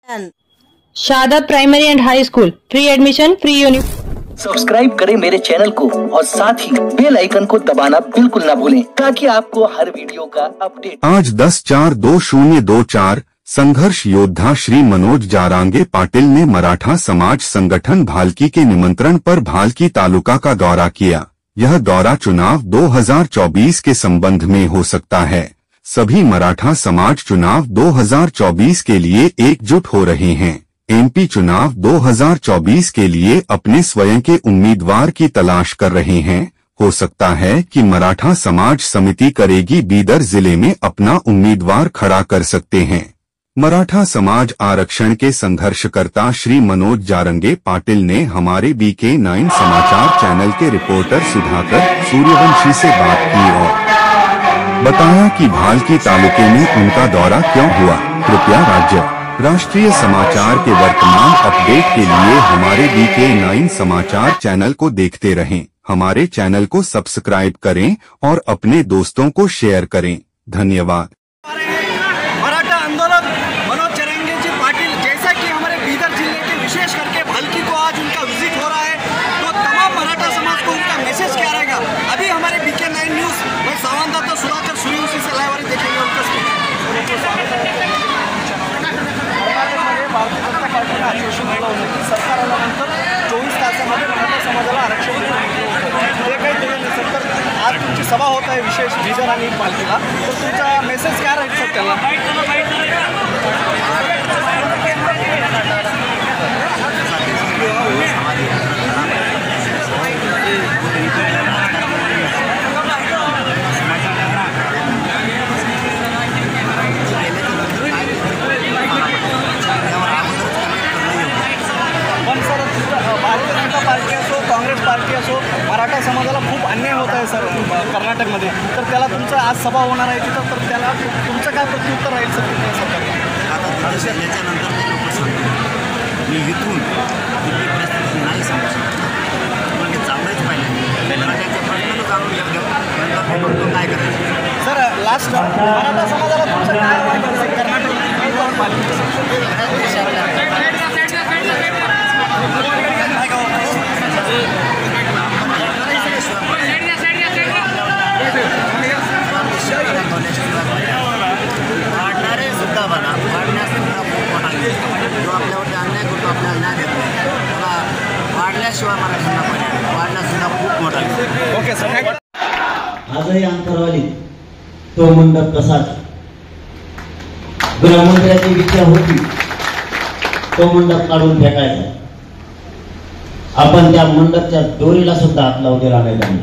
Shadab primary and high school, free admission, free uniform. Subscribe करें मेरे channel को और साथ ही बेल आइकन को दबाना बिल्कुल ना भूलें ताकि आपको हर वीडियो का अपडेट। आज 10/4/2024 संघर्ष योद्धा श्री मनोज जारांगे पाटिल ने मराठा समाज संगठन भालकी के निमंत्रण पर भालकी तालुका का दौरा किया। यह दौरा चुनाव 2024 के संबंध में हो सकता है। सभी मराठा समाज चुनाव 2024 के लिए एकजुट हो रहे हैं। एमपी चुनाव 2024 के लिए अपने स्वयं के उम्मीदवार की तलाश कर रहे हैं। हो सकता है कि मराठा समाज समिति करेगी बीदर जिले में अपना उम्मीदवार खड़ा कर सकते हैं। मराठा समाज आरक्षण के संघर्षकर्ता श्री मनोज जारंगे पाटिल ने हमारे BK9 समाचार चैनल के रिपोर्टर सुधाकर सूर्यवंशी से बात की और बताया कि भालकी तालुके में उनका दौरा क्यों हुआ। कृपया राष्ट्रीय समाचार के वर्तमान अपडेट के लिए हमारे BK9 समाचार चैनल को देखते रहें। हमारे चैनल को सब्सक्राइब करें और अपने दोस्तों को शेयर करें। धन्यवाद। मराठा आंदोलन मनोज जारंगे जी पाटिल, जैसा कि हमारे बीदर जिले के विशेष करके भालकी को आज उनका विजिट हो रहा है, तो तमाम मराठा समाज को उनका मैसेज क्या रहेगा, अभी हमारे BK9 न्यूज में संवाददाता सुधाकर सूर्यवंशी से लाइव देखेंगे उनका भारतीय जनता पार्टीने आश्वासन दिलं होतं की सरकार आल्यानंतर 24 तासांमध्ये मराठा समाजाला आरक्षण जे काही दिलं नसेल तर आज तुमची सभा होत आहे विशेष बीदर आणि पालखीला, तर तुमचा मेसेज काय राहील सर त्याला? भारतीय जनता पार्टी असो, काँग्रेस पार्टी असो, मराठा समाजाला खूप अन्याय होत आहे सर कर्नाटकमध्ये, तर त्याला तुमचं आज सभा होणार आहे तिथं, तर त्याला तुमचं काय प्रत्युत्तर राहील सर तुमच्या सरकारला? आता याच्यानंतर ते लोक सांगतात मी इथून कुठली परिस्थिती नाही सांगू शकतो, पण हे चाललंच पाहिजे. मराठ्याच्या प्रश्नाला जाणून घ्यावं ते बघतो काय करायचं. सर लास्ट मराठा समाजाला तुमचं काय वाटतं सर कर्नाटकमध्ये वाढणारे सुद्धा बघा, वाढण्यासुद्धा खूप मोठा जो आपल्यावरती अन्याय करतो, आपल्याला न्याय देतो, त्याला वाढल्याशिवाय मराठ्यांना पर्याय वाढण्यासुद्धा खूप मोठा. Okay sir. आजही अंतरवालीत तो मंडप तसाच. गृहमंत्र्याची इच्छा होती तो मंडप काढून फेकायचा. आपण त्या मंडपच्या दोरीला सुद्धा हात लावू दिला नाही त्यांना,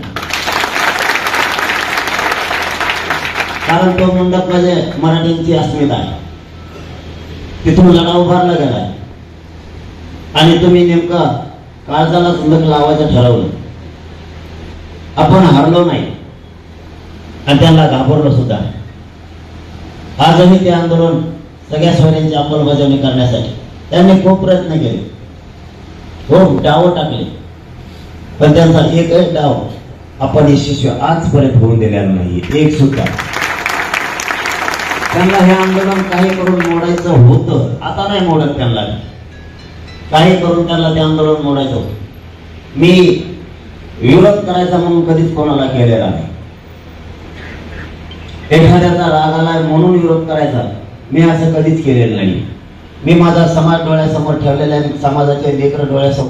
कारण तो मंडप म्हणजे मराठींची अस्मिता आहे. तिथून लढा उभारला गेला आणि तुम्ही नेमका काळजाला सुंदर लावायचं ठरवलं. आपण हारलो नाही आणि त्यांना घाबरलो सुद्धा. आजही ते आंदोलन सगळ्या सोयऱ्यांची अंमलबजावणी करण्यासाठी त्यांनी खूप प्रयत्न केले, खूप डाव टाकले, पण त्यांचा एकच डाव आपण यशस्वी आजपर्यंत होऊन दिलेला नाही, एक सुद्धा. त्यांना हे आंदोलन काही करून मोडायचं होतं, आता नाही मोडत त्यांना, काही करून त्यांना ते आंदोलन मोडायचं होतं. मी विरोध करायचा म्हणून कधीच कोणाला केलेला नाही. एखाद्याचा राग आलाय म्हणून विरोध करायचा मी असं कधीच केलेलं नाही. मी माझा समाज डोळ्यासमोर ठेवलेला आहे, समाजाचे लेकरं डोळ्यासमोर